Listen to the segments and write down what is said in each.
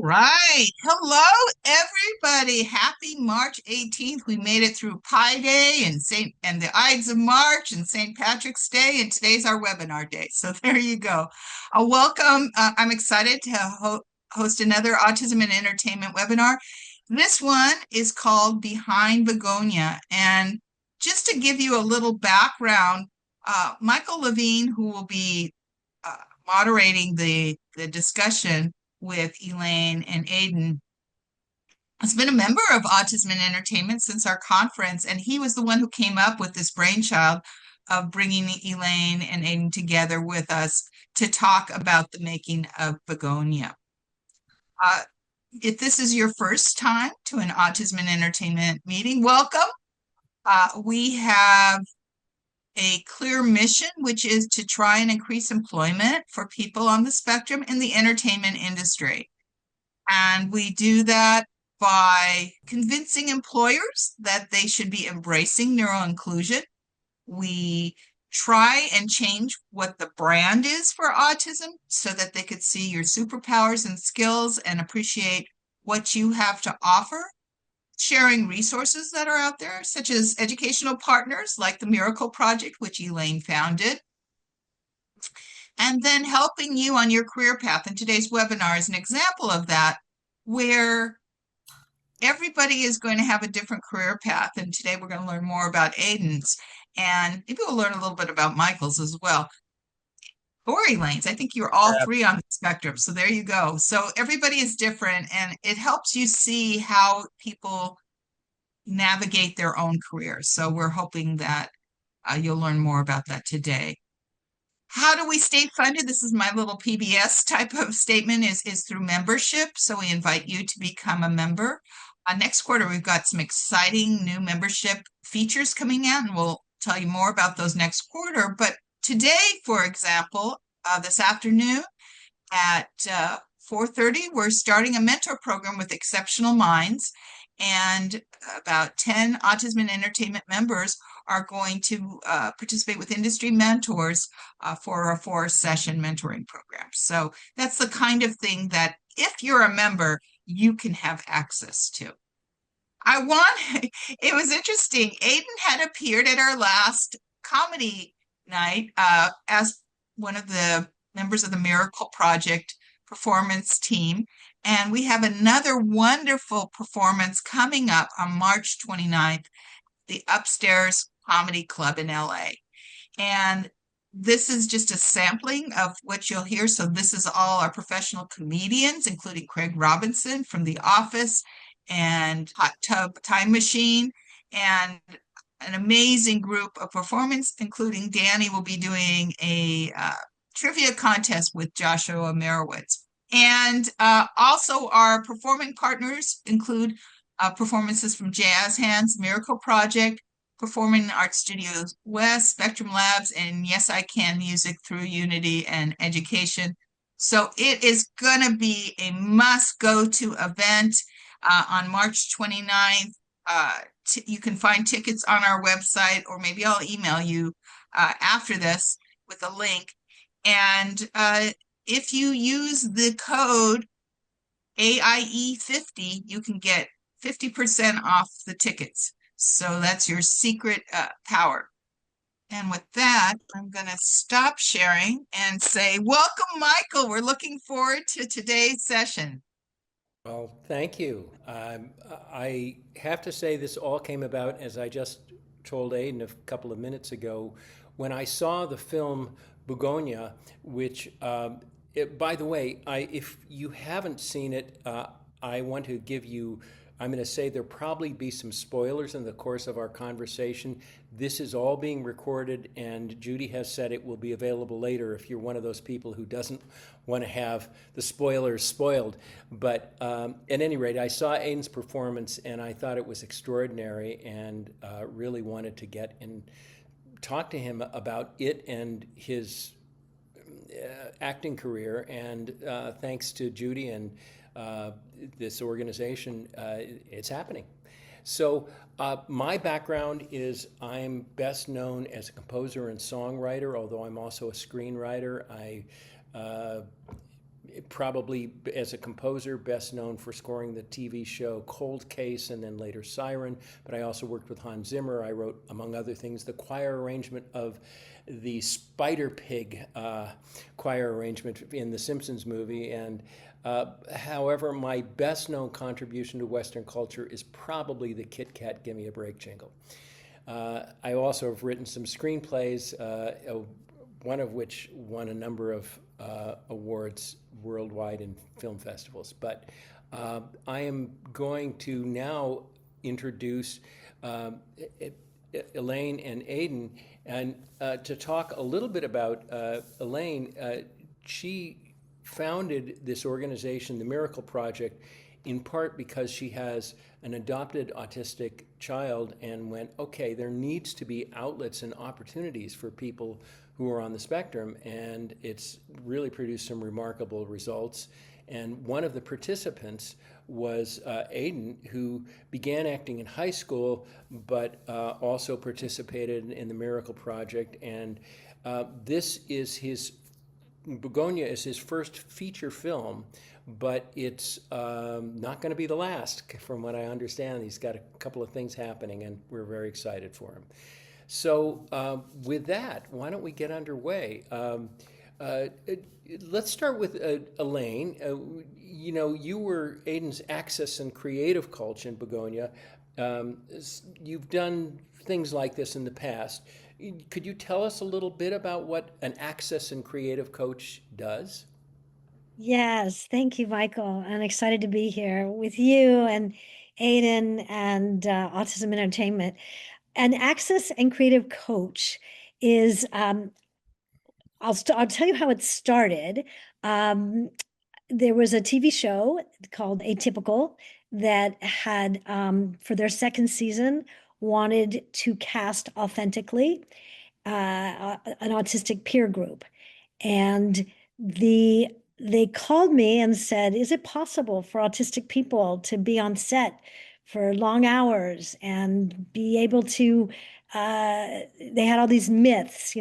Right. Hello, everybody. Happy March 18th. We made it through Pi Day and the Ides of March and St. Patrick's Day, and today's our webinar day. So there you go. Welcome. I'm excited to host another Autism and Entertainment webinar. This one is called Behind Bugonia. And just to give you a little background, Michael Levine, who will be moderating the discussion with Elaine and Aidan, has been a member of Autism and Entertainment since our conference, and he was the one who came up with this brainchild of bringing Elaine and Aidan together with us to talk about the making of Bugonia. If this is your first time to an Autism and Entertainment meeting, welcome. We have a clear mission, which is to try and increase employment for people on the spectrum in the entertainment industry. And we do that by convincing employers that they should be embracing neuroinclusion. We try and change what the brand is for autism so that they could see your superpowers and skills and appreciate what you have to offer. Sharing resources that are out there, such as educational partners like the Miracle Project, which Elaine founded, and then helping you on your career path. And today's webinar is an example of that, where everybody is going to have a different career path. And today we're going to learn more about Aidan's, and maybe we'll learn a little bit about Michael's as well. Or Elaine's. I think you're all three on the spectrum. So there you go. So everybody is different, and it helps you see how people navigate their own careers. So we're hoping that you'll learn more about that today. How do we stay funded? This is my little PBS type of statement, is through membership. So we invite you to become a member. Next quarter, we've got some exciting new membership features coming out, and we'll tell you more about those next quarter. But today, for example, this afternoon at 4:30, we're starting a mentor program with Exceptional Minds, and about 10 Autism and Entertainment members are going to participate with industry mentors for a 4-session mentoring program. So that's the kind of thing that if you're a member, you can have access to. It was interesting. Aidan had appeared at our last comedy night as one of the members of the Miracle Project performance team. And we have another wonderful performance coming up on March 29th, the Upstairs Comedy Club in LA. And this is just a sampling of what you'll hear. So this is all our professional comedians, including Craig Robinson from The Office and Hot Tub Time Machine, and an amazing group of performers, including Danny will be doing a trivia contest with Joshua Merowitz. And also our performing partners include performances from Jazz Hands, Miracle Project, Performing Arts Studios West, Spectrum Labs, and Yes I Can Music through Unity and Education. So it is going to be a must-go-to event on March 29th. You can find tickets on our website, or maybe I'll email you after this with a link. And if you use the code AIE50, you can get 50% off the tickets. So that's your secret power. And with that, I'm going to stop sharing and say, welcome, Michael. We're looking forward to today's session. Well, thank you. I have to say this all came about, as I just told Aidan a couple of minutes ago, when I saw the film Bugonia, which, by the way, if you haven't seen it, I want to give you, I'm going to say there'll probably be some spoilers in the course of our conversation. This is all being recorded, and Judy has said it will be available later if you're one of those people who doesn't want to have the spoilers spoiled. But at any rate, I saw Aidan's performance, and I thought it was extraordinary, and really wanted to get and talk to him about it and his acting career. And thanks to Judy and this organization, it's happening. So my background is I'm best known as a composer and songwriter, although I'm also a screenwriter. I probably as a composer, best known for scoring the TV show Cold Case and then later Siren. But I also worked with Hans Zimmer. I wrote, among other things, the choir arrangement of the Spider Pig choir arrangement in the Simpsons movie. And however, my best known contribution to Western culture is probably the Kit Kat Gimme a Break jingle. I also have written some screenplays, one of which won a number of awards worldwide in film festivals. But I am going to now introduce Elaine and Aidan, and to talk a little bit about Elaine. She founded this organization, the Miracle Project, in part because she has an adopted autistic child and went, okay, there needs to be outlets and opportunities for people who are on the spectrum, and it's really produced some remarkable results. And one of the participants was Aidan, who began acting in high school, but also participated in the Miracle Project. And this is his Bugonia is his first feature film, but it's not going to be the last, from what I understand. He's got a couple of things happening, and we're very excited for him. So, with that, why don't we get underway? Let's start with Elaine. You were Aidan's access and creative coach in Bugonia. You've done things like this in the past. Could you tell us a little bit about what an access and creative coach does? Yes, thank you, Michael. I'm excited to be here with you and Aiden and Autism Entertainment. An access and creative coach is, I'll tell you how it started. Um, there was a TV show called Atypical that had, for their second season, wanted to cast authentically an autistic peer group. And they called me and said, is it possible for autistic people to be on set for long hours and be able to, they had all these myths,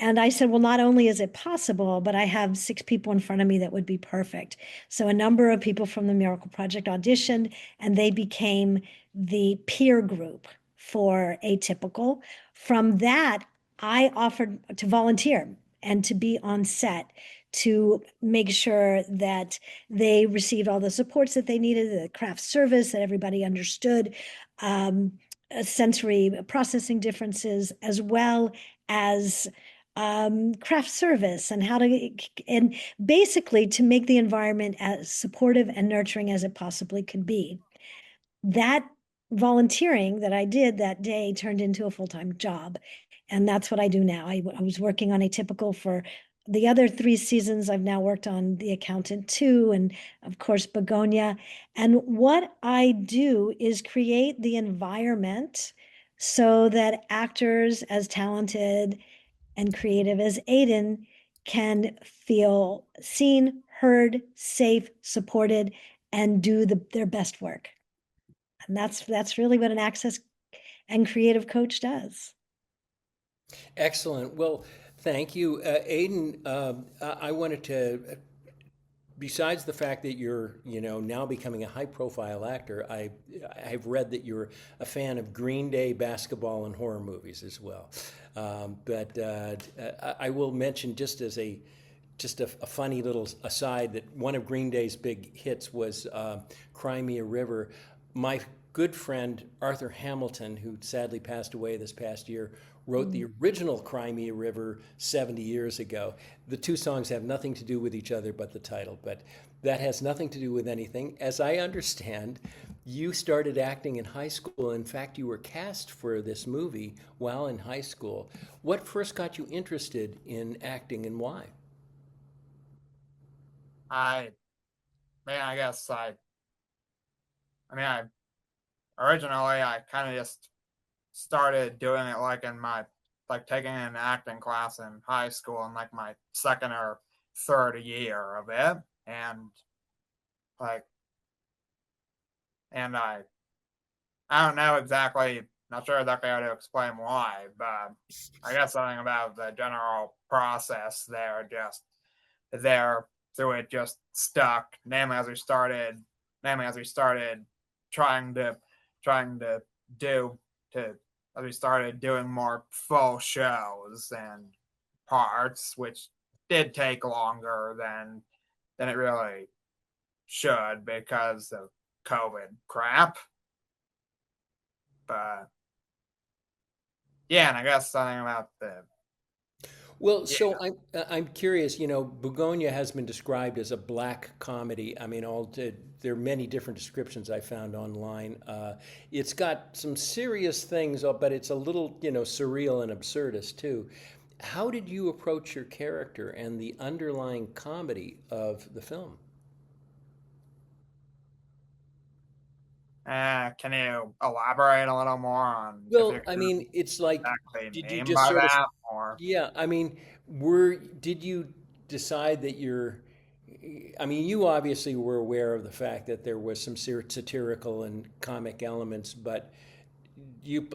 and I said, well, not only is it possible, but I have 6 people in front of me that would be perfect. So a number of people from the Miracle Project auditioned, and they became the peer group for Atypical. From that, I offered to volunteer and to be on set to make sure that they received all the supports that they needed, the craft service, that everybody understood sensory processing differences, as well as craft service and and basically to make the environment as supportive and nurturing as it possibly could be. That volunteering that I did that day turned into a full-time job. And that's what I do now. I was working on Atypical for the other 3 seasons. I've now worked on The Accountant 2 and, of course, Bugonia. And what I do is create the environment so that actors as talented and creative as Aidan can feel seen, heard, safe, supported, and do their best work. And that's really what an access and creative coach does. Excellent. Well, thank you. Aidan, I wanted to, besides the fact that you're, now becoming a high-profile actor, I've read that you're a fan of Green Day, basketball, and horror movies as well. But I will mention, just a funny little aside, that one of Green Day's big hits was Cry Me a River. My good friend Arthur Hamilton, who sadly passed away this past year, wrote the original Cry Me a River 70 years ago. The two songs have nothing to do with each other but the title, but that has nothing to do with anything. As I understand, you started acting in high school. In fact, you were cast for this movie while in high school. What first got you interested in acting, and why? I man, I guess I originally I kind of just started doing it like in my taking an acting class in high school in like my second or third year of it, and like and I don't know exactly, not sure exactly how to explain why, but I guess something about the general process there just there so it just stuck. Namely, as we started trying to trying to do to as we started doing more full shows and parts, which did take longer than it really should because of COVID crap. But yeah, and I guess something about the Well, yeah. so I'm curious. Bugonia has been described as a black comedy. I mean, there are many different descriptions I found online. It's got some serious things, but it's a little surreal and absurdist too. How did you approach your character and the underlying comedy of the film? Can you elaborate a little more on if you Well, I can mean, it's like, exactly did you mean just by sort of, that? Or yeah, I mean, did you decide that I mean, you obviously were aware of the fact that there was some satirical and comic elements, but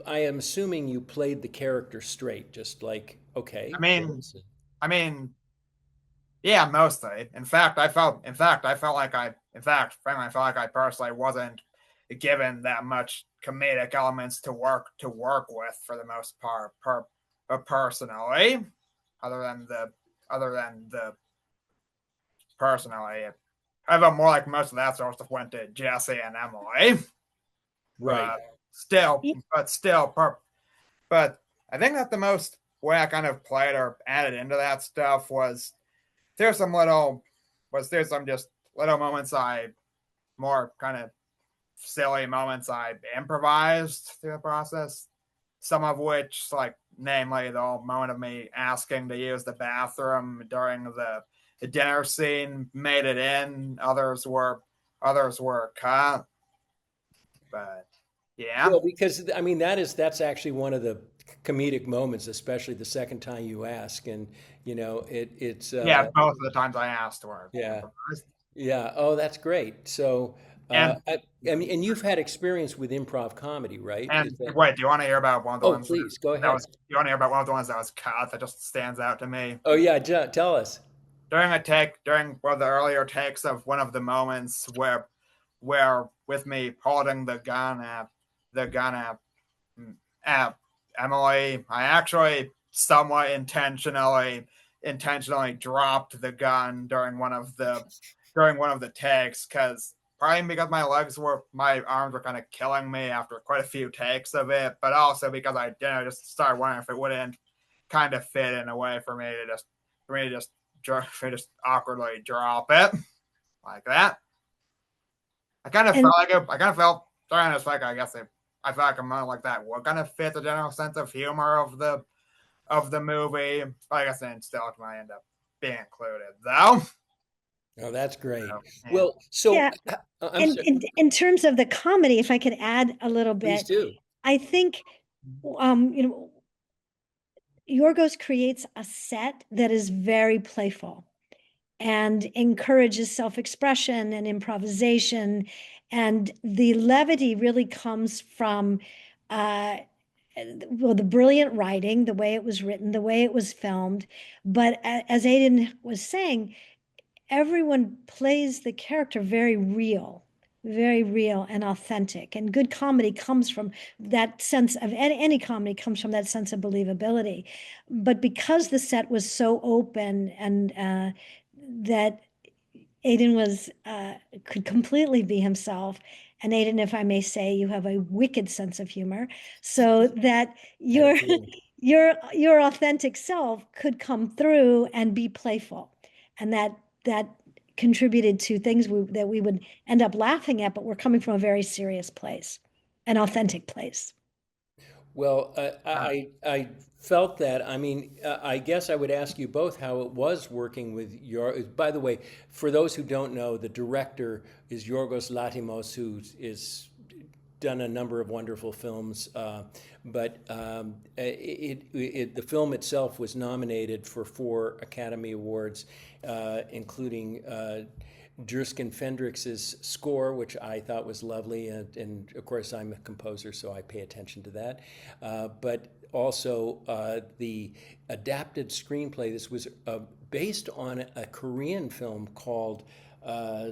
I am assuming you played the character straight, just like, I okay, mean, this. I mean, yeah, mostly. Frankly, I felt like I personally wasn't given that much comedic elements to work with for the most part. Personally, other than the personally, I felt more like most of that sort of stuff went to Jesse and Emily. Right. But still, but still, but I think that the most way I kind of played or added into that stuff was there's some little there's some just little moments more kind of silly moments I improvised through the process. Some of which, like namely the whole moment of me asking to use the bathroom during the dinner scene, made it in. Others were cut. But yeah, Well, because I mean that's actually one of the comedic moments, especially the second time you ask, and it's yeah, both of the times I asked were yeah. improvised. Yeah. Oh, that's great. So, And I mean, and you've had experience with improv comedy, right? Is and that? wait, do you want to hear about one of the Oh, ones please go that ahead. was? Do you want to hear about one of the ones that was cut that just stands out to me? Oh, yeah. Tell us. During one of the earlier takes of one of the moments where with me holding the gun at Emily, I actually somewhat intentionally dropped the gun during one of the takes because probably because my arms were kind of killing me after quite a few takes of it, but also because I just started wondering if it wouldn't kind of fit in a way for me to just awkwardly drop it like that. And I kind of felt during this like I felt like a moment like that would kind of fit the general sense of humor of the movie. But I guess it still might end up being included though. Oh, that's great. So, yeah. Well, so yeah, I'm and sorry. in terms of the comedy, if I could add a little Please bit, do. I think, you know, Yorgos creates a set that is very playful and encourages self-expression and improvisation. And the levity really comes from, uh, well, the brilliant writing, the way it was written, the way it was filmed. But as Aidan was saying, everyone plays the character very real and authentic. And good comedy comes from that sense of any comedy comes from that sense of believability. But because the set was so open and that Aidan was could completely be himself. And Aidan, if I may say, you have a wicked sense of humor, so that Thank your you. your authentic self could come through and be playful, and that contributed to things that we would end up laughing at, but we're coming from a very serious place, an authentic place. Well, Uh, I felt that. I mean, I guess I would ask you both how it was working with your. By the way, for those who don't know, the director is Yorgos Lanthimos, who is done a number of wonderful films, but the film itself was nominated for 4 Academy Awards, including Jerskin Fendrix's score, which I thought was lovely, and of course I'm a composer, so I pay attention to that. But also the adapted screenplay. This was based on a Korean film called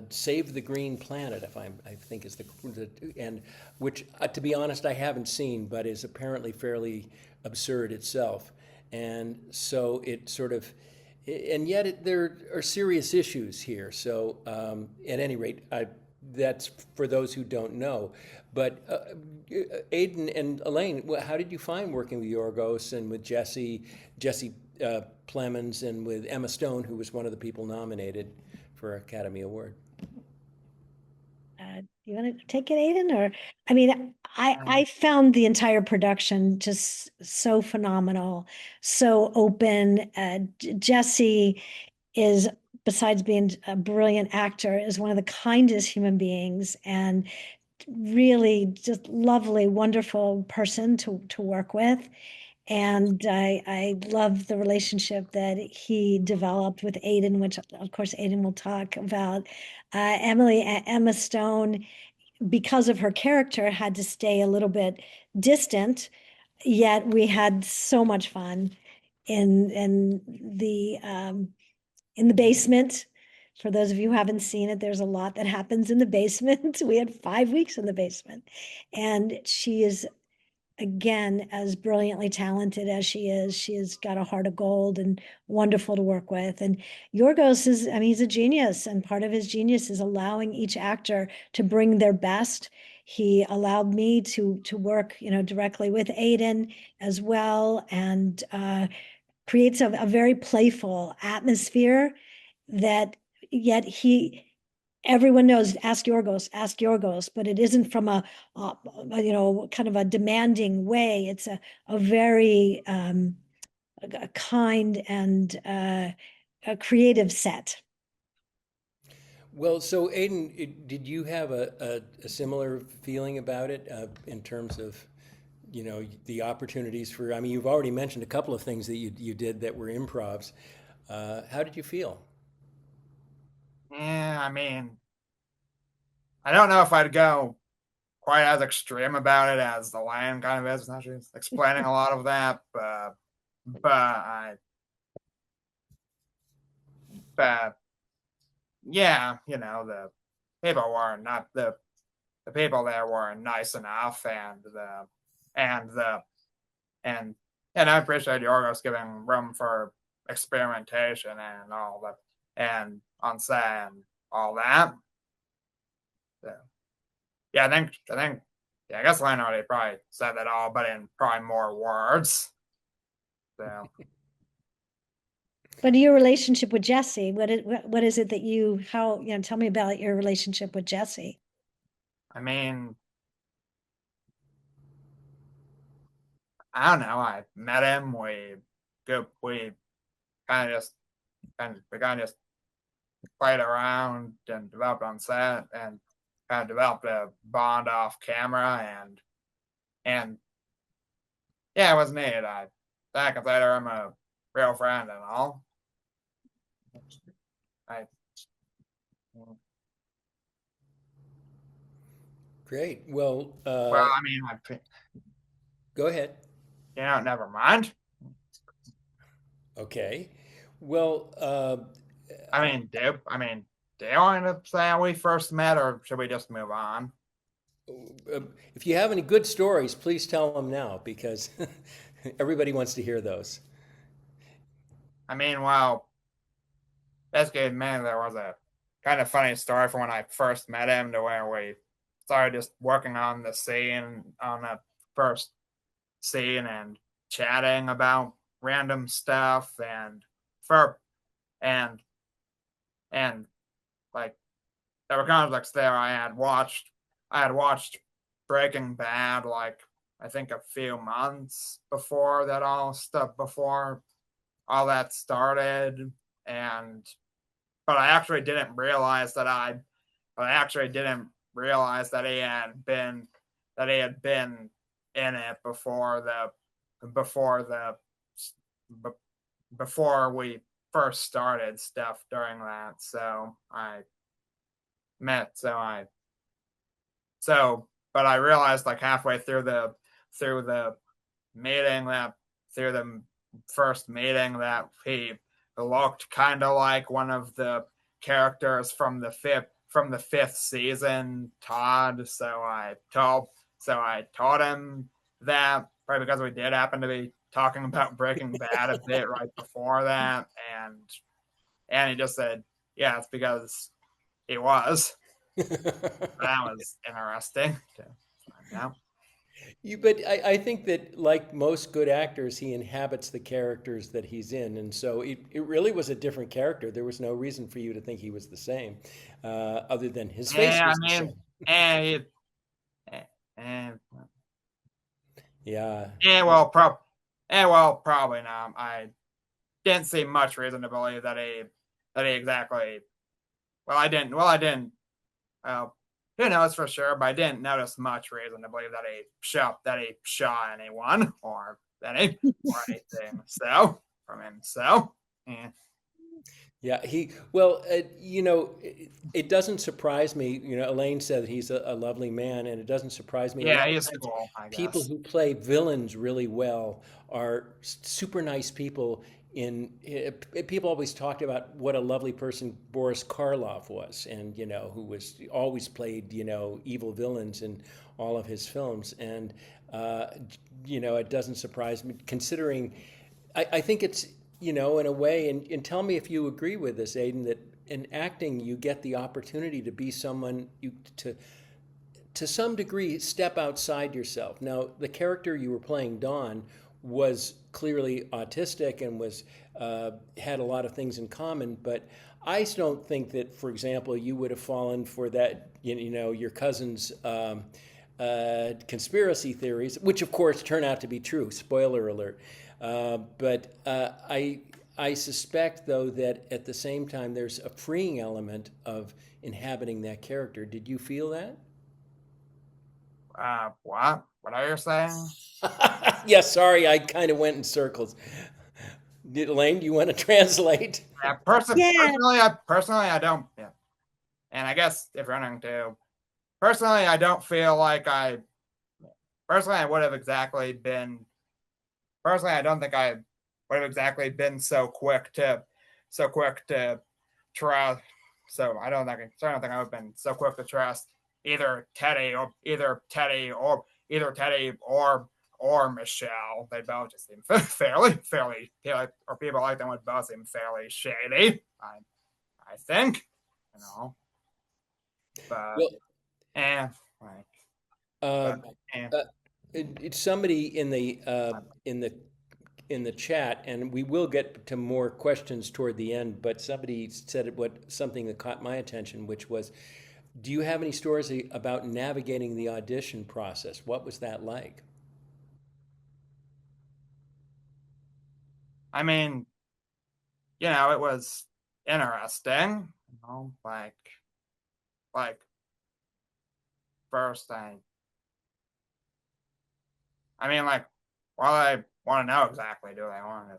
Save the Green Planet, I think is and which, to be honest, I haven't seen, but is apparently fairly absurd itself. And so it sort of, and yet there are serious issues here. So at any rate, that's for those who don't know. But Aidan and Elaine, how did you find working with Yorgos and with Jesse Plemons, and with Emma Stone, who was one of the people nominated for Academy Award? You want to take it, Aidan? Or, I mean, I found the entire production just so phenomenal, so open. Jesse is, besides being a brilliant actor, is one of the kindest human beings and really just lovely, wonderful person to work with. And I love the relationship that he developed with Aidan, which of course Aidan will talk about. Emma Stone, because of her character, had to stay a little bit distant, yet we had so much fun in the basement. For those of you who haven't seen it, there's a lot that happens in the basement. We had 5 weeks in the basement, and she is, again, as brilliantly talented as she is. She has got a heart of gold and wonderful to work with. And Yorgos is, I mean, he's a genius, and part of his genius is allowing each actor to bring their best. He allowed me to work, directly with Aidan as well, and creates a very playful atmosphere that yet everyone knows, ask Yorgos, but it isn't from a kind of a demanding way. It's a very a kind and a creative set. Well, so Aidan, did you have a similar feeling about it in terms of, the opportunities for? I mean, you've already mentioned a couple of things that you did that were improvs. How did you feel? Yeah, I mean, I don't know if I'd go quite as extreme about it as the Lion kind of is. Now she's explaining a lot of that, but but yeah, the people were not the people there weren't nice enough, and the and I appreciate Yorgos giving room for experimentation and all that, and on set and all that. So, yeah, yeah, I guess Leonard probably said that all, but in probably more words. So, But your relationship with Jesse, what is it that tell me about your relationship with Jesse. I mean, I don't know. I met him. We kind of just played around and developed on set and kind of developed a bond off camera, and yeah, it was neat. I consider him a real friend and all. I Great. Well, I mean, go ahead. never mind. Okay. Well, Do you want to say how we first met, or should we just move on? if you have any good stories, please tell them now, because everybody wants to hear those. I mean, well, basically, man, there was a kind of funny story from when I first met him to where we started just working on the first scene and chatting about random stuff for and and like there were conflicts there. I had watched Breaking Bad like I think a few months before all that started, and but I actually didn't realize that he had been in it before the before we first started stuff during that. But I realized like halfway through the meeting that through the first meeting that looked kind of like one of the characters from the fifth season, Todd. So I told him that, probably because we did happen to be talking about Breaking Bad a bit right before that, and he just said, "Yeah, it's because he was." That was interesting to find out. But I think that, like most good actors, he inhabits the characters that he's in. And so it really was a different character. There was no reason for you to think he was the same, other than his face Yeah, was I the mean, same. and he, and Yeah. and well, probably not. I didn't see much reason to believe that he exactly. Well, I didn't. Well, I didn't. Well, who knows for sure? But I didn't notice much reason to believe that he shot anyone or anything. So from him. So yeah. Yeah, it doesn't surprise me. Elaine said he's a lovely man, and it doesn't surprise me. A Yeah, lot of he's times, cool, I people guess. who play villains really well are super nice people. People always talked about what a lovely person Boris Karloff was, and who was always played evil villains in all of his films, and it doesn't surprise me considering. I think it's, in a way, and tell me if you agree with this, Aidan, that in acting you get the opportunity to be someone to some degree step outside yourself. Now, the character you were playing, Dawn, was clearly autistic and was had a lot of things in common, but I don't think that, for example, you would have fallen for that, your cousin's conspiracy theories, which of course turn out to be true. Spoiler alert. But I suspect, though, that at the same time there's a freeing element of inhabiting that character. Did you feel that? What? What are you saying? Yeah, sorry, I kind of went in circles. Elaine, do you want to translate? Yeah, Yeah. personally, I don't. Yeah, and I guess if running too. Personally, I don't feel like I. Personally, I would have exactly been. Personally, I don't think I would have exactly been so quick to trust. So I don't think I would have been so quick to trust either Teddy or Michelle. They both just seem fairly, or people like them would both seem fairly shady. I think, you know, but Well, eh, like, uh, but eh. uh, it's somebody in the chat, and we will get to more questions toward the end. But somebody said something that caught my attention, which was, do you have any stories about navigating the audition process? What was that like? I mean, it was interesting. Like first I mean, like, well, I want to know exactly. Do I want to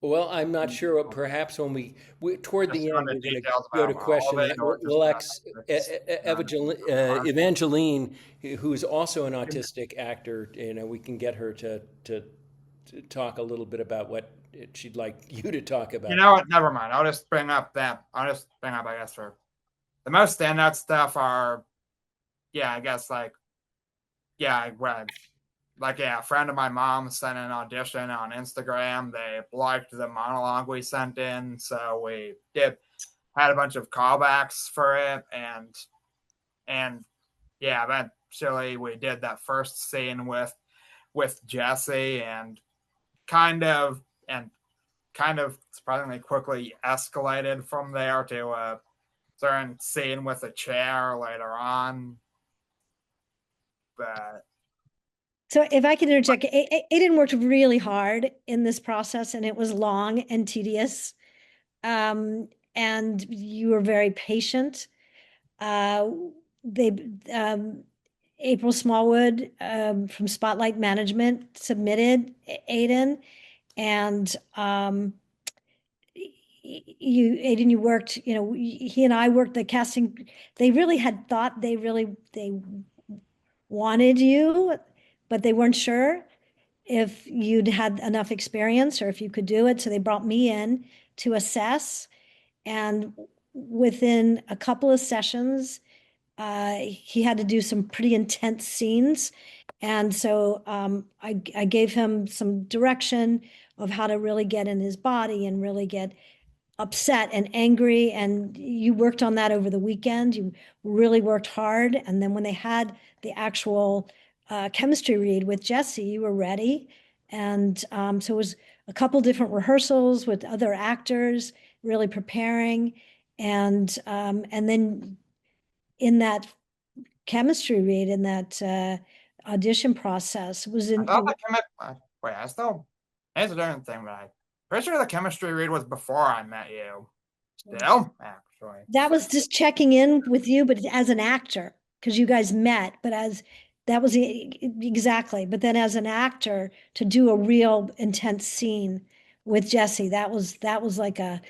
Well, I'm not sure. Perhaps when we toward just the go end, into we're going to details go about to all of question. it, or just We'll ex just Evangeline, who's also an autistic actor. We can get her to talk a little bit about what she'd like you to talk You about. know what? Never mind. I'll just bring up, I guess, for the most standout stuff are, yeah, I guess, yeah, a friend of my mom sent an audition on Instagram. They liked the monologue we sent in, so we had a bunch of callbacks for it, and yeah, eventually we did that first scene with Jesse, and kind of surprisingly quickly escalated from there to a certain scene with a chair later on. But So if I can interject, Aiden worked really hard in this process and it was long and tedious. And you were very patient. Uh, they, April Smallwood, from Spotlight Management submitted Aiden, and, Aiden, you worked, he and I worked the casting. They really had thought they wanted you, but they weren't sure if you'd had enough experience or if you could do it. So they brought me in to assess. And within a couple of sessions, he had to do some pretty intense scenes. And so I gave him some direction of how to really get in his body and really get upset and angry. And you worked on that over the weekend. You really worked hard. And then when they had the actual chemistry read with Jesse, you were ready. And so it was a couple different rehearsals with other actors, really preparing. And then in that chemistry read, in that audition process, was I in. thought wait, I still, it's a different thing, but I'm pretty sure the chemistry read was before I met you. Still, actually. That was just checking in with you, but as an actor, because you guys met, but as that was exactly. But then as an actor, to do a real intense scene with Jesse, that was like a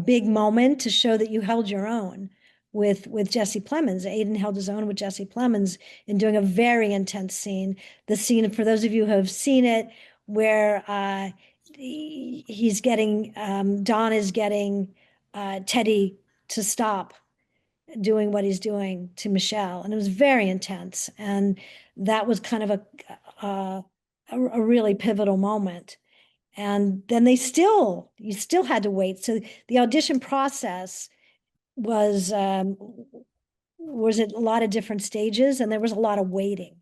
big moment to show that you held your own with Jesse Plemons. Aidan held his own with Jesse Plemons in doing a very intense scene. The scene, for those of you who have seen it, where he's getting Don is getting Teddy to stop doing what he's doing to Michelle, and it was very intense. And that was kind of a really pivotal moment. And then you still had to wait. So the audition process was it a lot of different stages, and there was a lot of waiting.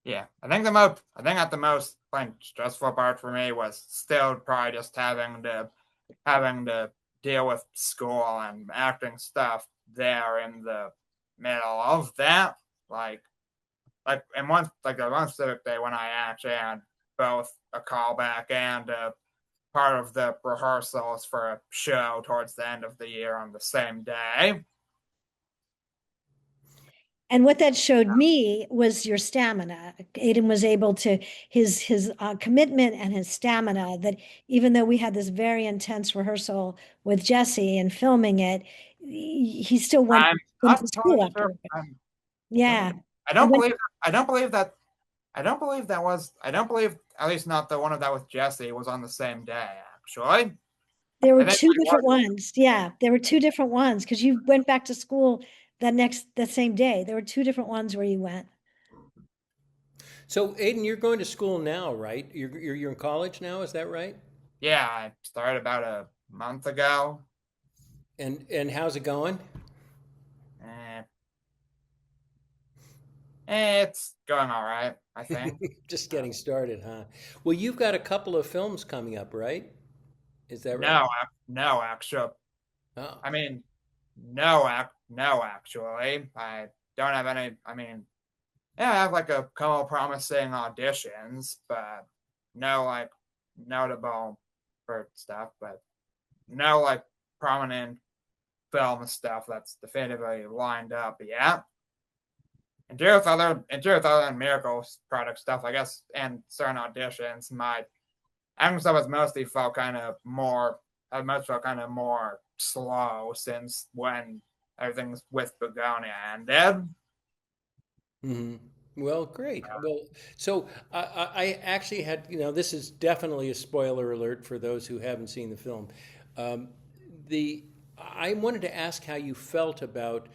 Yeah, I think at the most like stressful part for me was still probably just having to deal with school and acting stuff there in the middle of that. And the one specific day when I actually had both a callback and a part of the rehearsals for a show towards the end of the year on the same day. And what that showed me was your stamina. Aidan was able to his commitment and his stamina. That even though we had this very intense rehearsal with Jesse and filming it, he still went I'm into not school totally sure. afterward. Yeah, I and don't when believe. I don't believe that. I don't believe that was. I don't believe, at least not the one of that with Jesse, was on the same day. Actually, there were I think two we different were. ones. Yeah, there were two different ones because you went back to school that same day. There were two different ones where you went. So, Aidan, you're going to school now, right? You're in college now, is that right? Yeah, I started about a month ago. And how's it going? Eh, it's going all right, I think. Just getting started, huh? Well, you've got a couple of films coming up, right? Is that right? No, actually. Oh. I mean, no, actually. I don't have any. I mean, yeah, I have like a couple promising auditions, but no like notable for stuff, but no like prominent film stuff that's definitively lined up yet. And do with other miracles product stuff, I guess, and certain auditions, my acting stuff has mostly felt kind of more slow since when everything's with Bugonia ended. Hmm. Well, great. Well, so I actually had, this is definitely a spoiler alert for those who haven't seen the film. Um, the I wanted to ask how you felt about,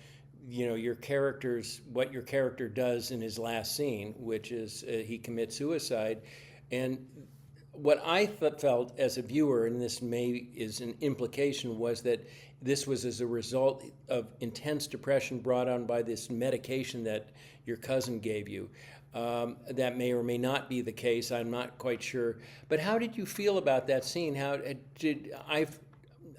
what your character does in his last scene, which is he commits suicide, and what I felt as a viewer, and this is an implication, was that this was as a result of intense depression brought on by this medication that your cousin gave you. That may or may not be the case. I'm not quite sure. But how did you feel about that scene? How did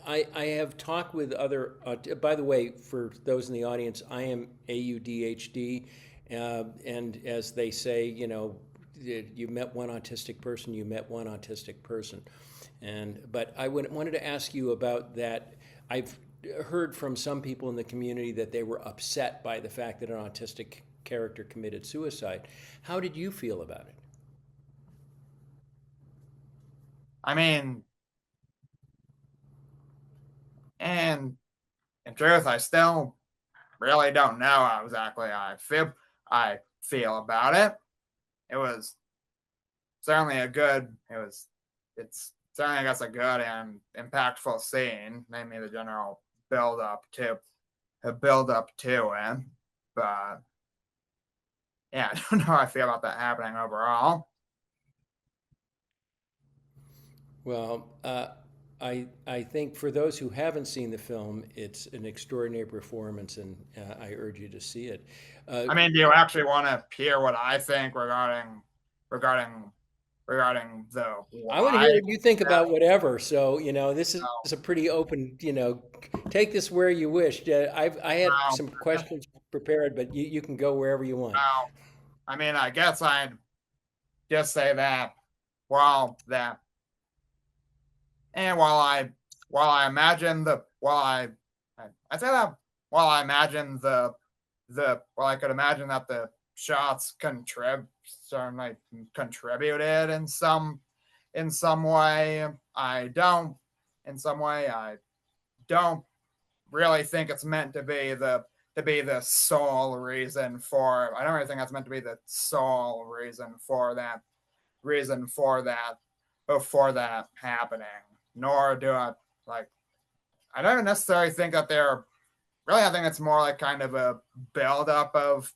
I have talked with other. By the way, for those in the audience, I am AUDHD, and as they say, you met one autistic person, you met one autistic person. But I wanted to ask you about that. I've heard from some people in the community that they were upset by the fact that an autistic character committed suicide. How did you feel about it? I mean, and in truth, I still really don't know how exactly I feel about it. It was certainly a good. It's certainly, I guess, a good and impactful scene, namely the general build up to it. But yeah, I don't know how I feel about that happening overall. Well, I think for those who haven't seen the film, it's an extraordinary performance, and I urge you to see it. I mean, do you actually want to hear what I think regarding the I want to hear why? what you think about whatever. So, this is No, a pretty open, take this where you wish. I had no, some questions prepared, but you can go wherever you want. no. I mean, I guess I'd just say that while that and while I imagine the while I say that while I imagine while I could imagine that the shots certainly contributed in some way. I don't really think it's meant to be the sole reason for. I don't really think that's meant to be the sole reason for that before that happening. Nor do I like. I don't necessarily think that they're really. I think it's more like kind of a buildup of.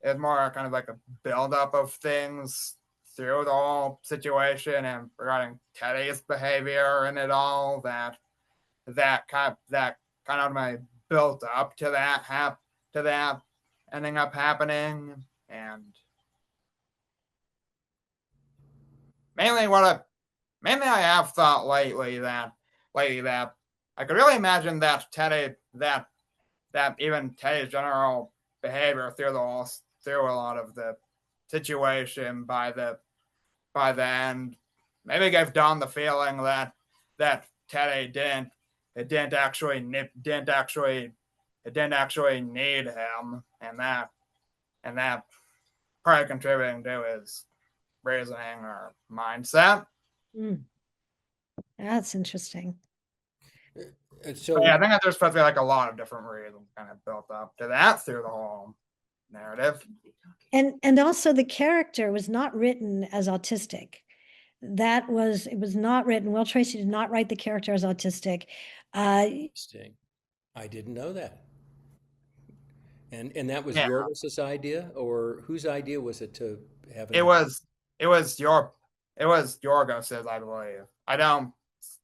It's more kind of like a buildup of things through the whole situation and regarding Teddy's behavior and it all that kind of my built up to that ending up happening. And mainly I have thought lately that I could really imagine that even Teddy's general behavior through a lot of the situation by the end maybe gave Don the feeling that Teddy didn't actually need him, and that probably contributing to his reasoning or mindset. Mm, that's interesting. So, But yeah, I think that there's supposed to be like a lot of different reasons kind of built up to that through the whole narrative. And also the character was not written as autistic. It was not written. Will Tracy did not write the character as autistic. interesting. I didn't know that. And that was Yeah, Yorgos's idea, or whose idea was it to have it an? was it was Yorgos's, I believe. I don't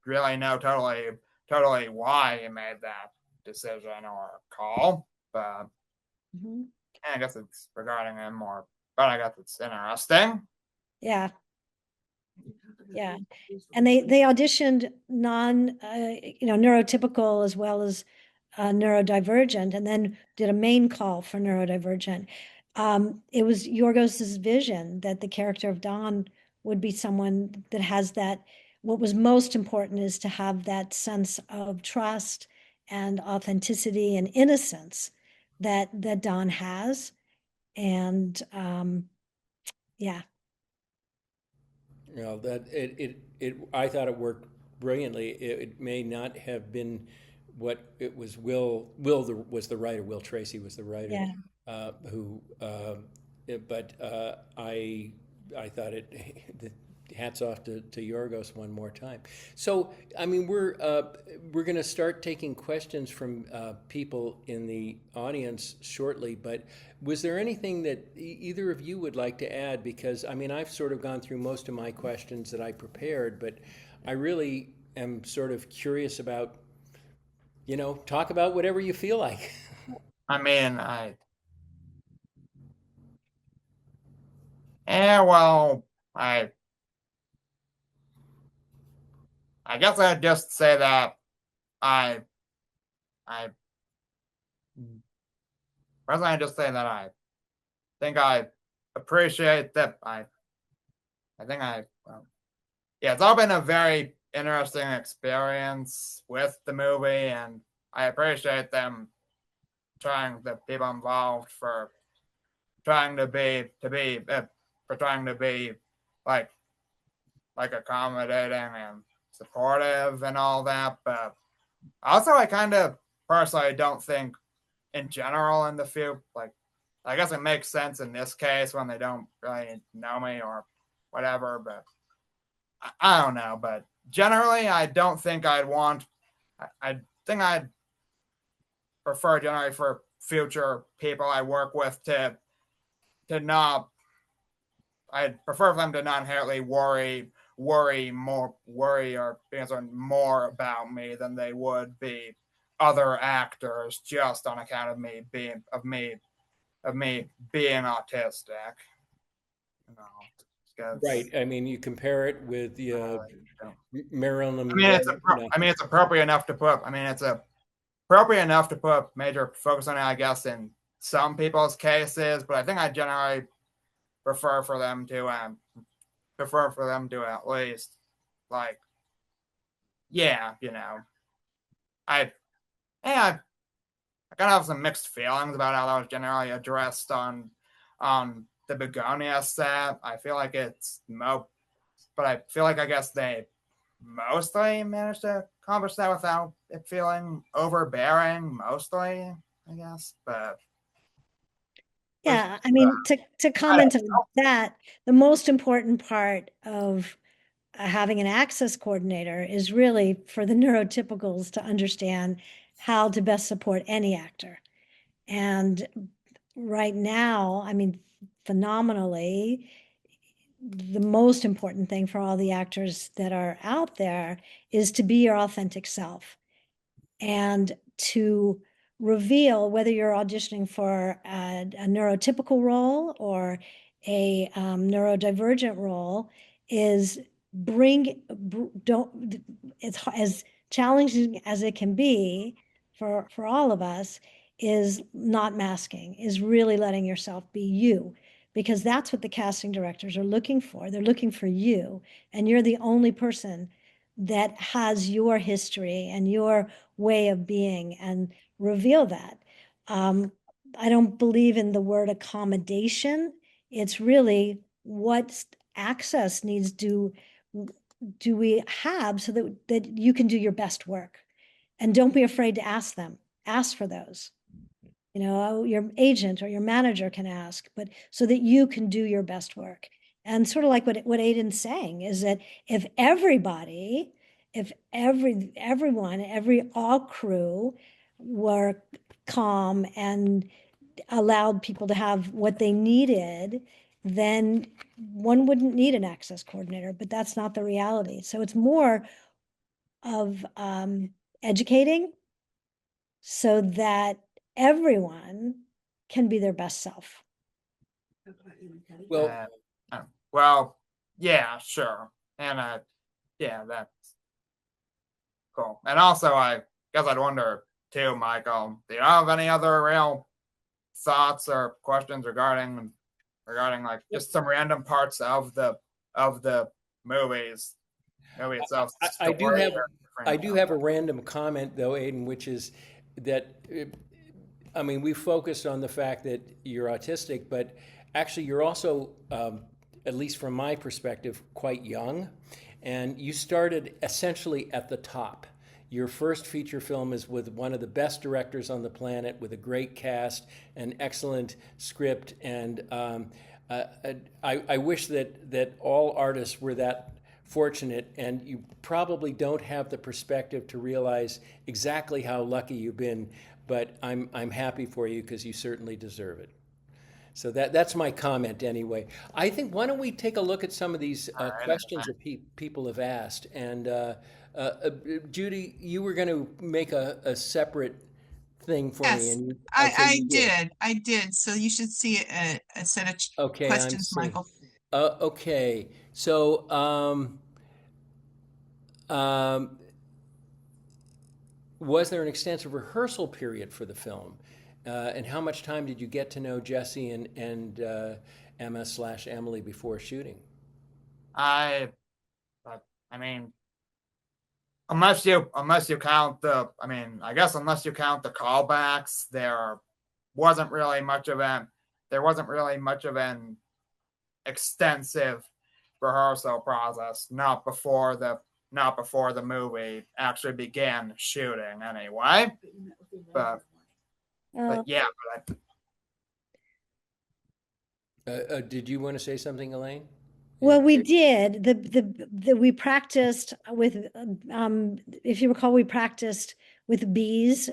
really know totally why he made that decision or call, but Mhm. I guess it's regarding him more. But I guess it's interesting. Yeah, yeah. And they auditioned neurotypical as well as neurodivergent, and then did a main call for neurodivergent. It was Yorgos's vision that the character of Don would be someone that has that. What was most important is to have that sense of trust and authenticity and innocence that Don has. And yeah, That I thought it worked brilliantly. It may not have been what it was. Was the writer. Will Tracy was the writer, yeah. who. But I thought it. Hats off to Yorgos one more time. So I mean, we're going to start taking questions from people in the audience shortly. But was there anything that either of you would like to add? Because I mean, I've sort of gone through most of my questions that I prepared, but I really am sort of curious about. Talk about whatever you feel like. I mean, well, I guess I'd just say that I I personally just say that I think I appreciate that I think yeah, it's all been a very interesting experience with the movie, and I appreciate the people involved for trying to be like accommodating and supportive and all that. But also, I kind of personally don't think in general in the few I guess it makes sense in this case when they don't really know me or whatever, but I don't know. But generally, I don't think I'd want. I think I'd prefer generally for future people I work with to not. I'd prefer for them to not inherently worry or be concerned more about me than they would be other actors just on account of me being autistic. You know, Right. I mean, you compare it with the Marilyn I mean, Monroe. it's appropriate enough to put. I mean, it's appropriate enough to put major focus on it, I guess, in some people's cases. But I think I generally prefer for them to at least, like, yeah, I yeah, I kind of have some mixed feelings about how that was generally addressed on the Bugonia set. I feel like but I feel like I guess they mostly managed to accomplish that without it feeling overbearing. Mostly, I guess, but Yeah, I mean, to comment on that, the most important part of having an access coordinator is really for the neurotypicals to understand how to best support any actor. And right now, I mean, phenomenally, the most important thing for all the actors that are out there is to be your authentic self and to reveal whether you're auditioning for a neurotypical role or a neurodivergent role is don't it's as challenging as it can be for all of us, is not masking, is really letting yourself be you, because that's what the casting directors are looking for. They're looking for you, and you're the only person that has your history and your way of being, and reveal that. I don't believe in the word accommodation. It's really what access needs do we have so that you can do your best work. And don't be afraid to ask them. Ask for those. You know, your agent or your manager can ask, but so that you can do your best work. And sort of like what Aidan's saying is that if all crew were calm and allowed people to have what they needed, then one wouldn't need an access coordinator, but that's not the reality. So it's more of educating so that everyone can be their best self. Well, well, yeah, sure, and yeah, that's cool. And also, I guess I'd wonder too, Michael, do you have any other real thoughts or questions regarding like just some random parts of the movie itself? I do have a random comment though, Aidan, which is that I mean, we focused on the fact that you're autistic, but actually you're also, at least from my perspective, quite young, and you started essentially at the top. Your first feature film is with one of the best directors on the planet, with a great cast, an excellent script, and I wish that all artists were that fortunate, and you probably don't have the perspective to realize exactly how lucky you've been, but I'm happy for you because you certainly deserve it. So that's my comment anyway. I think, why don't we take a look at some of these questions that people have asked. And Judy, you were going to make a separate thing for me. Yes, And I did. So you should see a set of Okay, I'm questions, seeing. Michael. Okay, so was there an extensive rehearsal period for the film? And how much time did you get to know Jesse and Emma/Emily before shooting? I mean, unless you count I guess unless you count the callbacks, wasn't really much of an extensive rehearsal process. Not before the movie actually began shooting, anyway. But yeah, Did you want to say something, Elaine? Well, we did. We practiced with, if you recall, we practiced with bees,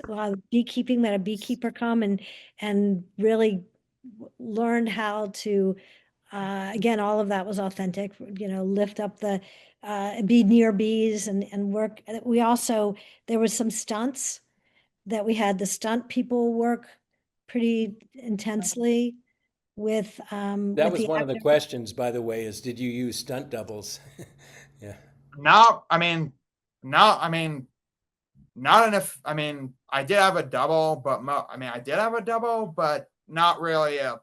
beekeeping. We had a beekeeper come and really learned how to, again, all of that was authentic, lift up be near bees and work. We also, there was some stunts that we had the stunt people work pretty intensely That with was the one of the actor. questions, by the way, is did you use stunt doubles? Yeah. No, I mean, no, I mean, not enough. I mean, I did have a double, but I did have a double, but not really a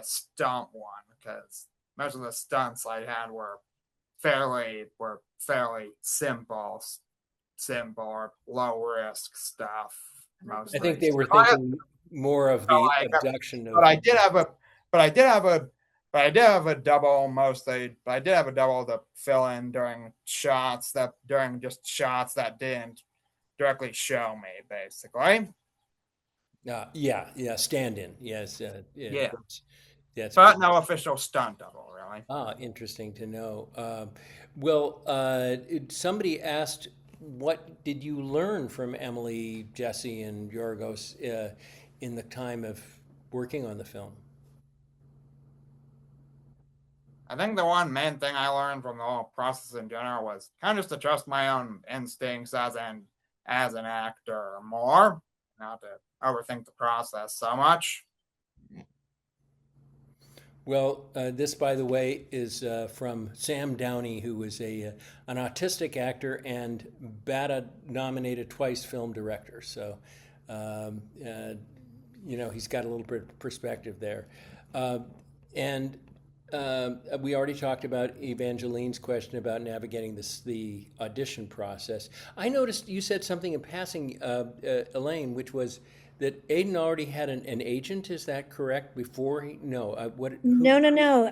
stunt one, because most of the stunts I had were fairly simple or low risk stuff I mostly. think they were I, thinking more of so the like, abduction but of. I did have a, but I did have a, but I did have a double mostly. But I did have a double to fill in during just shots that didn't directly show me, basically. Yeah, stand in. Yes, yeah, Yeah, that's but no official stunt double, really. interesting to know. Well, somebody asked, what did you learn from Emily, Jesse, and Yorgos in the time of working on the film? I think the one main thing I learned from the whole process in general was kind of just to trust my own instincts as an actor more, not to overthink the process so much. Well, this, by the way, is from Sam Downey, who is an autistic actor and BAFTA-nominated twice film director. So, um, uh, he's got a little bit of perspective there. And we already talked about Evangeline's question about navigating the audition process. I noticed you said something in passing, Elaine, which was that Aidan already had an agent. Is that correct? Before he, no, what? Who? No.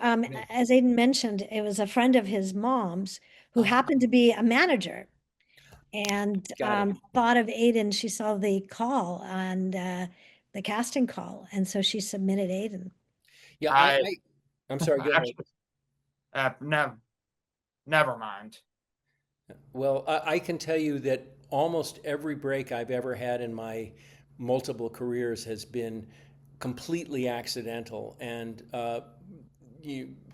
As Aidan mentioned, it was a friend of his mom's who Oh, happened to be a manager and got it. thought of Aidan. She saw the call and the casting call, and so she submitted Aidan. Yeah, I I'm sorry. Go ahead. actually never mind. Well, I can tell you that almost every break I've ever had in my multiple careers has been completely accidental. And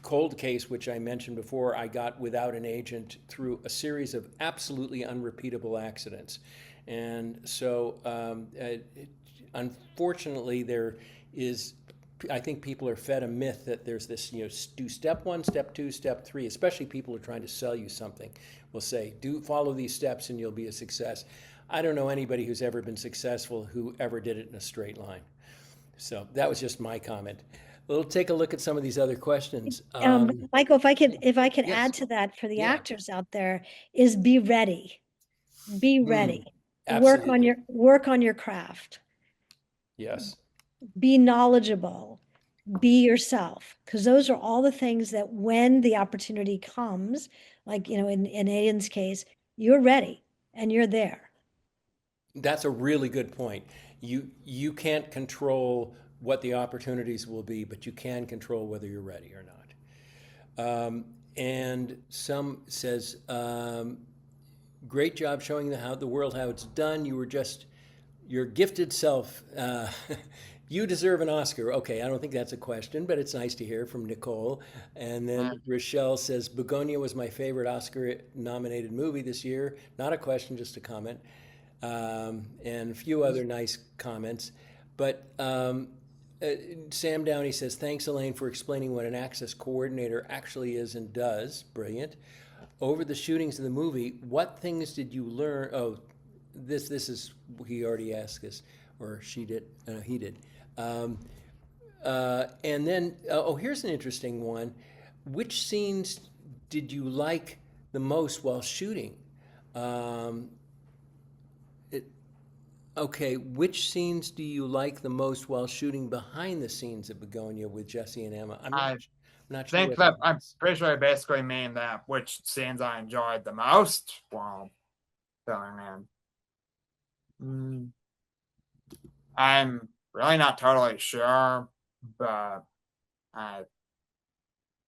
Cold Case, which I mentioned before, I got without an agent through a series of absolutely unrepeatable accidents. And so, unfortunately, there is. I think people are fed a myth that there's this, do step one, step two, step three, especially people who are trying to sell you something will say, do follow these steps and you'll be a success. I don't know anybody who's ever been successful who ever did it in a straight line. So that was just my comment. We'll take a look at some of these other questions. Michael, if I could Yes, add to that for the yeah, actors out there, is be ready. Be ready. absolutely. Work on your craft. Yes. Be knowledgeable. Be yourself, because those are all the things that when the opportunity comes, like in Aidan's case, you're ready and you're there. That's a really good point. You can't control what the opportunities will be, but you can control whether you're ready or not. And some says, great job showing the world how it's done. You were just your gifted self. You deserve an Oscar. Okay, I don't think that's a question, but it's nice to hear from Nicole. And then Rochelle says, Bugonia was my favorite Oscar-nominated movie this year. Not a question, just a comment. And a few other nice comments. But Sam Downey says, thanks, Elaine, for explaining what an access coordinator actually is and does. Brilliant. Over the shootings of the movie, what things did you learn? Oh, this is, he already asked this, or she did, he did. And then, here's an interesting one. Which scenes did you like the most while shooting? Okay, which scenes do you like the most while shooting behind the scenes at Begonia with Jesse and Emma? I not sure think what that that I'm means. pretty sure I basically mean that which scenes I enjoyed the most while filming in. I'm really not totally sure, but I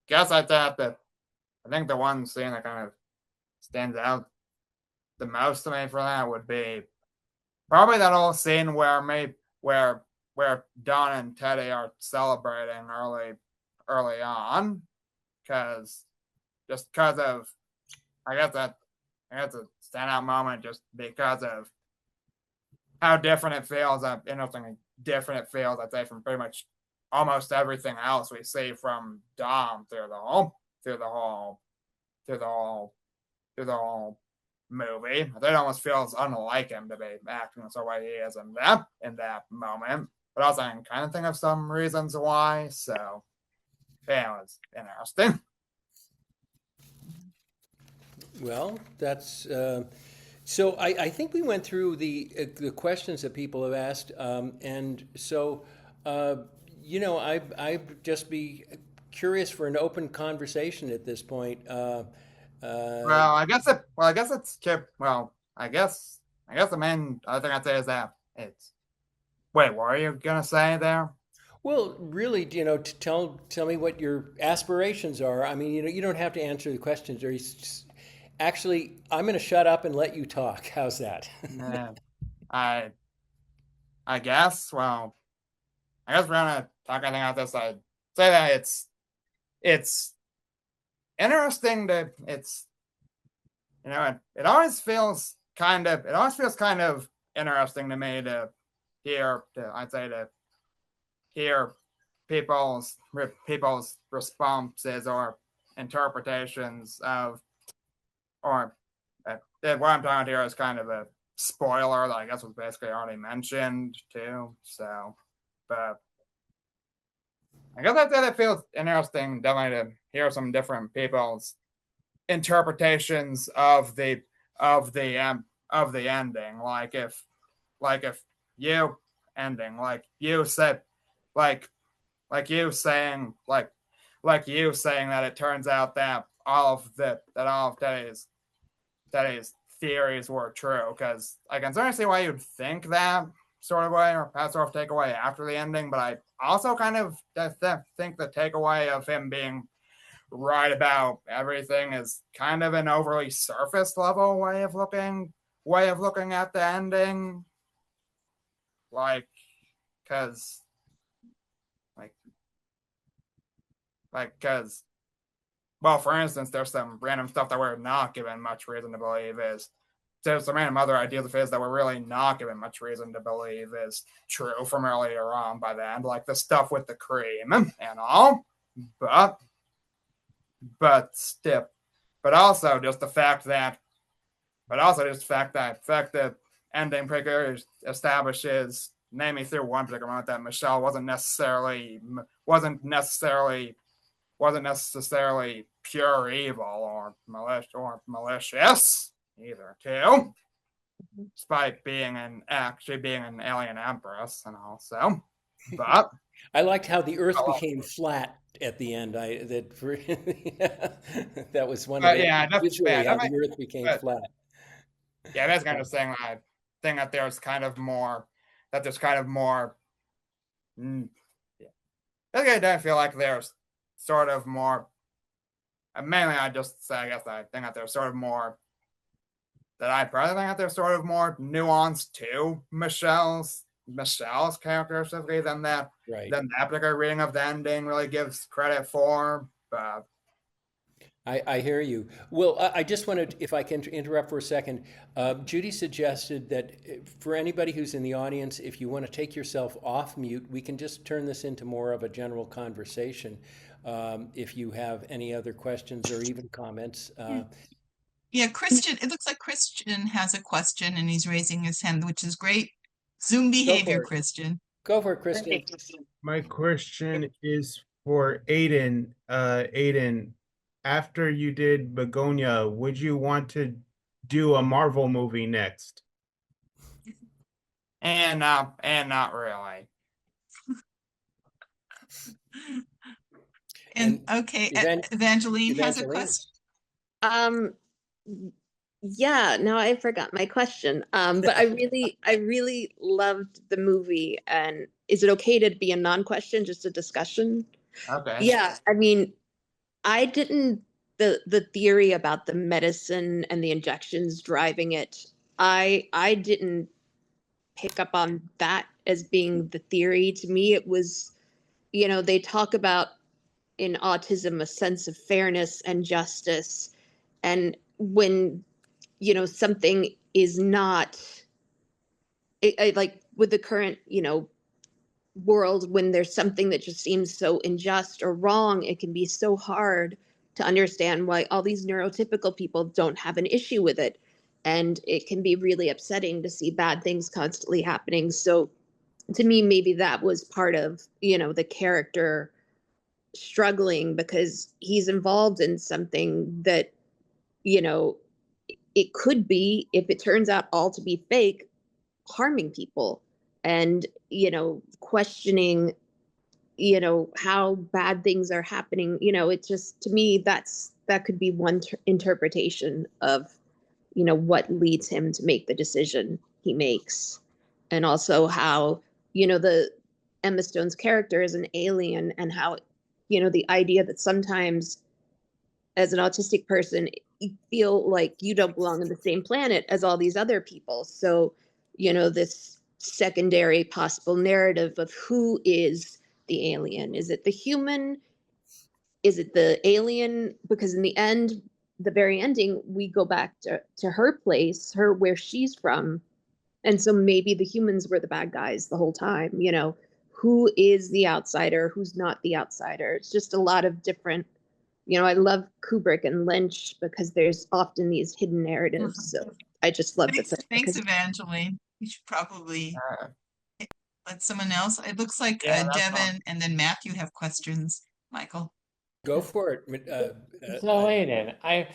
guess I'd have to I think the one scene that kind of stands out the most to me for that would be probably that whole scene where Don and Teddy are celebrating early on, because of I guess a standout moment just because of how different it feels, interestingly different it feels, I'd say, from pretty much almost everything else we see from Dom through the whole movie. It almost feels unlike him to be acting the way he is in that moment. But also I can kind of think of some reasons why. So yeah, it was interesting. Well, that's so. I think we went through the questions that people have asked, and so I'd just be curious for an open conversation at this point. I guess it's Chip. Well, I guess the main other thing I'd say is that it's. Wait, what are you gonna say there? Well, really, tell me what your aspirations are. I mean, you don't have to answer the questions. Or actually, I'm going to shut up and let you talk. How's that? I guess. Well, I guess we're gonna talk anything about this. I'd say that it's interesting to it always feels kind of interesting to me to hear people's responses or interpretations of, or what I'm talking about here is kind of a spoiler that I guess was basically already mentioned too. So, but I guess I'd say that feels interesting definitely to hear some different people's interpretations of the ending. Like if you ending, like you saying that it turns out that all of Teddy's theories were true, because I can certainly see why you'd think that sort of way, or that sort of takeaway after the ending, but I also kind of think the takeaway of him being right about everything is kind of an overly surface level way of looking at the ending, because well, for instance, there's some random stuff that we're not given much reason to believe is. There's some random other ideas of his that we're really not given much reason to believe is true from earlier on by the end, like the stuff with the cream and all. But also just the fact that the ending particularly establishes, namely through one particular moment, that Michelle wasn't necessarily pure evil or malicious either, too, despite being an alien empress and also. But I liked how the Earth became flat at the end. That was one of the visually how the Earth became flat. Yeah, that's kind of saying that thing that there's kind of more. I don't feel like there's sort of more. Mainly, I just say I guess I think that there's sort of more. That I probably think that there's sort of more nuance to Michelle's character specifically than that particular reading of the ending really gives credit for. But I hear you. Well, I just wanted, if I can interrupt for a second, Judy suggested that for anybody who's in the audience, if you want to take yourself off mute, we can just turn this into more of a general conversation. If you have any other questions or even comments. Yeah, Christian, it looks like Christian has a question and he's raising his hand, which is great Zoom behavior, Christian. Go for it, Christian. My question is for Aidan. Aidan, after you did Bugonia, would you want to do a Marvel movie next? And not really. And okay, Evangeline has a question. Yeah, now I forgot my question. But I really loved the movie. And is it okay to be a non-question, just a discussion? Okay. Yeah, I mean, I didn't the theory about the medicine and the injections driving it, I didn't pick up on that as being the theory. To me, it was, they talk about in autism a sense of fairness and justice. And when, something is not, like with the current, world, when there's something that just seems so unjust or wrong, it can be so hard to understand why all these neurotypical people don't have an issue with it. And it can be really upsetting to see bad things constantly happening. So to me, maybe that was part of, the character struggling, because he's involved in something that, it could be, if it turns out all to be fake, harming people. And, questioning, how bad things are happening. It just, to me, that could be one interpretation of, what leads him to make the decision he makes. And also how, the Emma Stone's character is an alien, and how, the idea that sometimes as an autistic person, you feel like you don't belong on the same planet as all these other people. So, this secondary possible narrative of who is the alien. Is it the human? Is it the alien? Because in the end, the very ending, we go back to her place, where she's from. And so maybe the humans were the bad guys the whole time. Who is the outsider? Who's not the outsider? It's just a lot of different, I love Kubrick and Lynch because there's often these hidden narratives. So I just love the film. Thanks, Evangeline. You should probably let someone else. It looks like Devin and then Matthew have questions. Michael. Go for it. So Aidan, I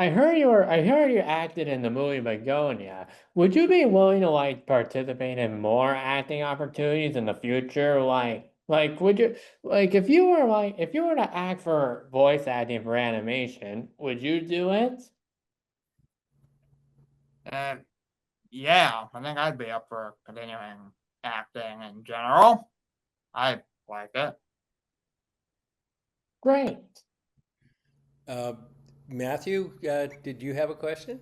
heard you acted in the movie Bugonia. Would you be willing to participate in more acting opportunities in the future? Would you if you were to act for voice acting for animation, would you do it? Yeah, I think I'd be up for continuing acting in general. I like it. Great. Matthew, did you have a question?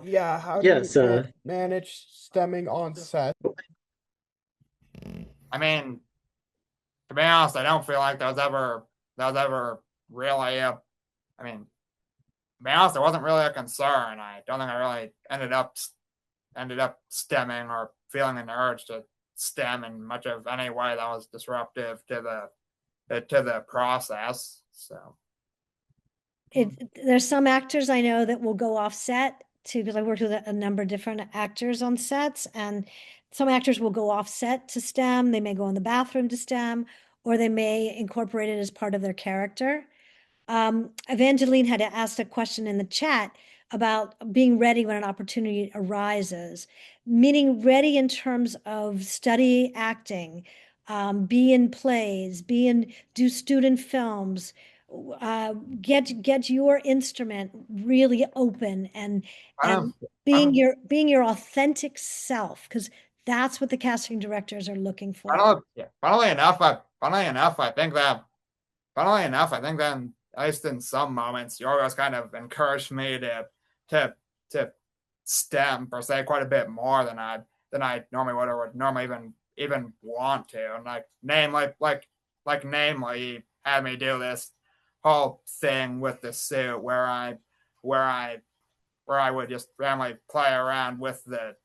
Yeah, how do you manage stemming on set? I mean, to be honest, I don't feel like that was ever really to be honest, it wasn't really a concern. I don't think I really ended up stemming or feeling an urge to stem in much of any way that was disruptive to the process. So There's some actors I know that will go off set too, because I worked with a number of different actors on sets, and some actors will go off set to STEM. They may go in the bathroom to STEM, or they may incorporate it as part of their character. Evangeline had asked a question in the chat about being ready when an opportunity arises, meaning ready in terms of study acting, be in plays, do student films, get your instrument really open and being your authentic self, because that's what the casting directors are looking for. Funnily enough, I think that at least in some moments, you always kind of encouraged me to STEM per se quite a bit more than I normally would, or would normally even want to. And namely had me do this whole thing with the suit where I would just randomly play around with the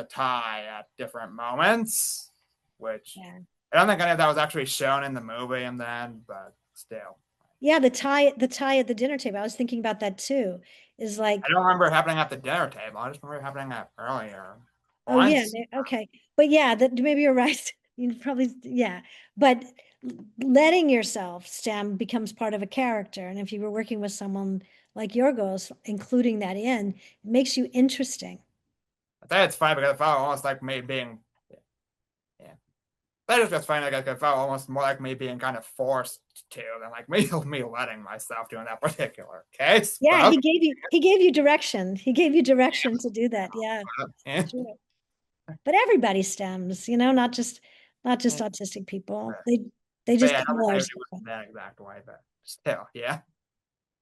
tie at different moments, which I don't think any of that was actually shown in the movie in the end, but still. Yeah, the tie at the dinner table. I was thinking about that too. Is like, I don't remember it happening at the dinner table. I just remember it happening earlier. Oh yeah, okay. But yeah, that maybe you're right. You probably, yeah. But letting yourself STEM becomes part of a character. And if you were working with someone like Yorgos, including that in, it makes you interesting. I think it's funny because it felt almost like me being that is just funny. Like it felt almost more like me being kind of forced to than like me letting myself do in that particular case. Yeah, he gave you direction. He gave you direction to do that. Yeah. Sure. But everybody STEMs, not just autistic people. They just in that exact way, but still, yeah.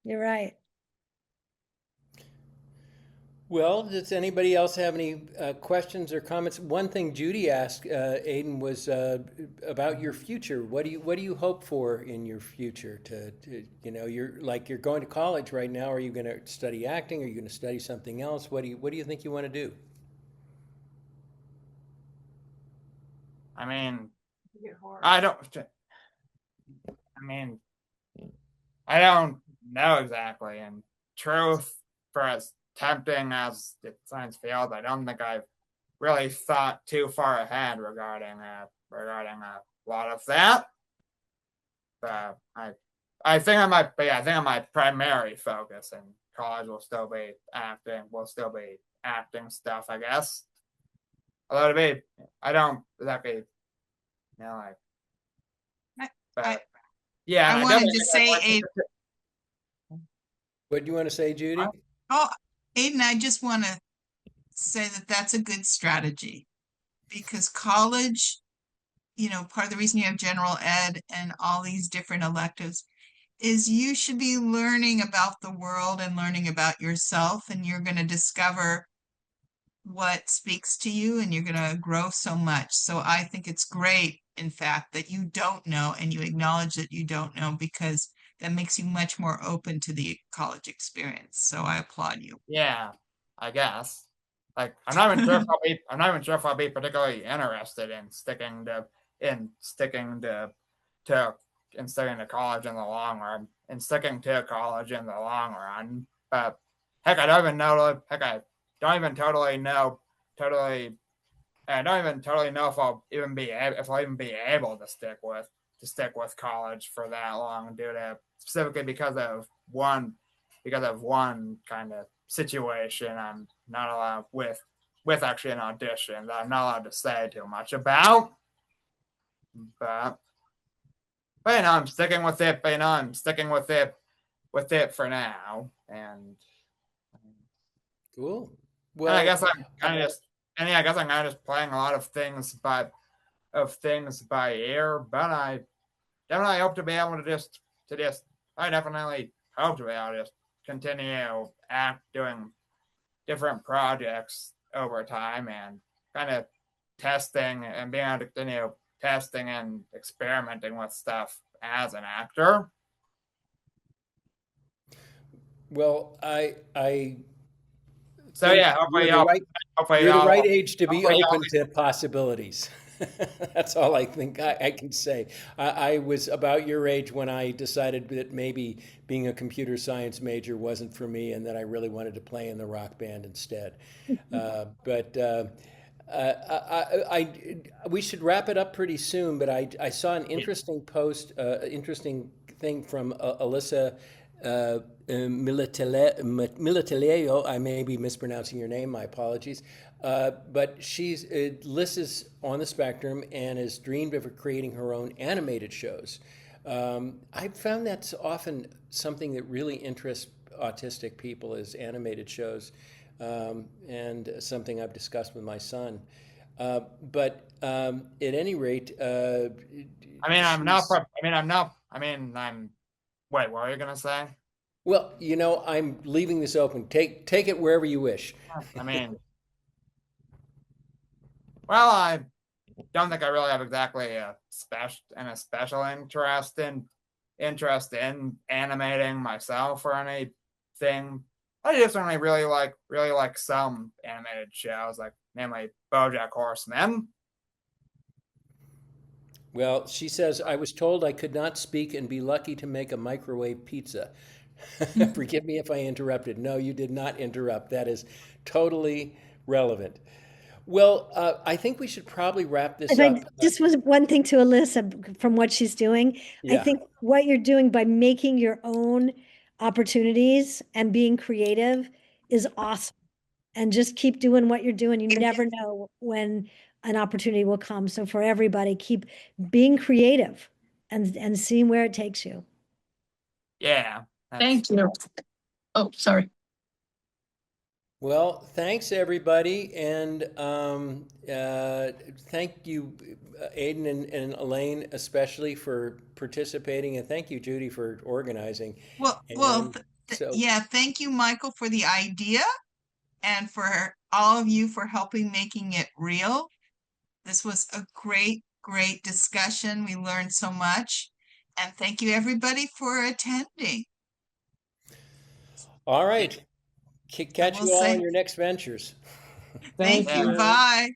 You're right. Well, does anybody else have any questions or comments? One thing Judy asked Aidan was about your future. What do you hope for in your future? You're going to college right now. Are you going to study acting? Are you going to study something else? What do you think you want to do? I mean, I don't. I mean, I don't know exactly. And truth, for as tempting as it science feels, I don't think I've really thought too far ahead regarding a lot of that. But I think I might be. I think my primary focus in college will still be acting. Will still be acting stuff, I guess. Although to be, I don't exactly, like. But yeah, I wanted to say, Aidan, What do you want to say, Judy? Aidan, I just want to say that that's a good strategy because college, part of the reason you have general ed and all these different electives is you should be learning about the world and learning about yourself, and you're going to discover what speaks to you and you're going to grow so much. So I think it's great, in fact, that you don't know and you acknowledge that you don't know, because that makes you much more open to the college experience. So I applaud you. Yeah, I guess. Like, I'm not even sure if I'll be particularly interested in sticking to college in the long run, But heck, I don't even know. Heck, I don't even totally know. I don't even totally know if I'll even be able to stick with college for that long, specifically because of one kind of situation I'm not allowed with actually an audition that I'm not allowed to say too much about. But I'm sticking with it. I'm sticking with it for now. And Cool. Well, I guess I'm kind of just playing a lot of things by ear. But I definitely hope to be able to just I definitely hope to be able to just continue doing different projects over time and kind of testing and being able to continue testing and experimenting with stuff as an actor. Well, So yeah, hopefully you're the right age to be open to possibilities. That's all I think I can say. I was about your age when I decided that maybe being a computer science major wasn't for me, and that I really wanted to play in the rock band instead. We should wrap it up pretty soon. But I saw an interesting post, interesting thing from Alyssa Militeleo. I may be mispronouncing your name. My apologies. But Liz is on the spectrum and has dreamed of creating her own animated shows. I found that's often something that really interests autistic people, is animated shows, and something I've discussed with my son. But at any rate, Wait, what are you gonna say? Well, I'm leaving this open. Take it wherever you wish. Well, I don't think I really have exactly a special interest in animating myself or anything. I just only really like some animated shows, like namely BoJack Horseman. Well, she says, I was told I could not speak and be lucky to make a microwave pizza. Forgive me if I interrupted. No, you did not interrupt. That is totally relevant. Well, I think we should probably wrap this up. Just was one thing to Alyssa from what she's doing. Yeah. I think what you're doing by making your own opportunities and being creative is awesome. And just keep doing what you're doing. You never know when an opportunity will come. So for everybody, keep being creative and seeing where it takes you. Yeah. Thank you. Oh, sorry. Well, thanks everybody, and thank you, Aidan and Elaine, especially for participating, and thank you, Judy, for organizing. So Yeah, thank you, Michael, for the idea and for all of you for helping making it real. This was a great, great discussion. We learned so much. And thank you, everybody, for attending. all right, I catch will you all in say your next ventures. thank Thank you. you. Bye.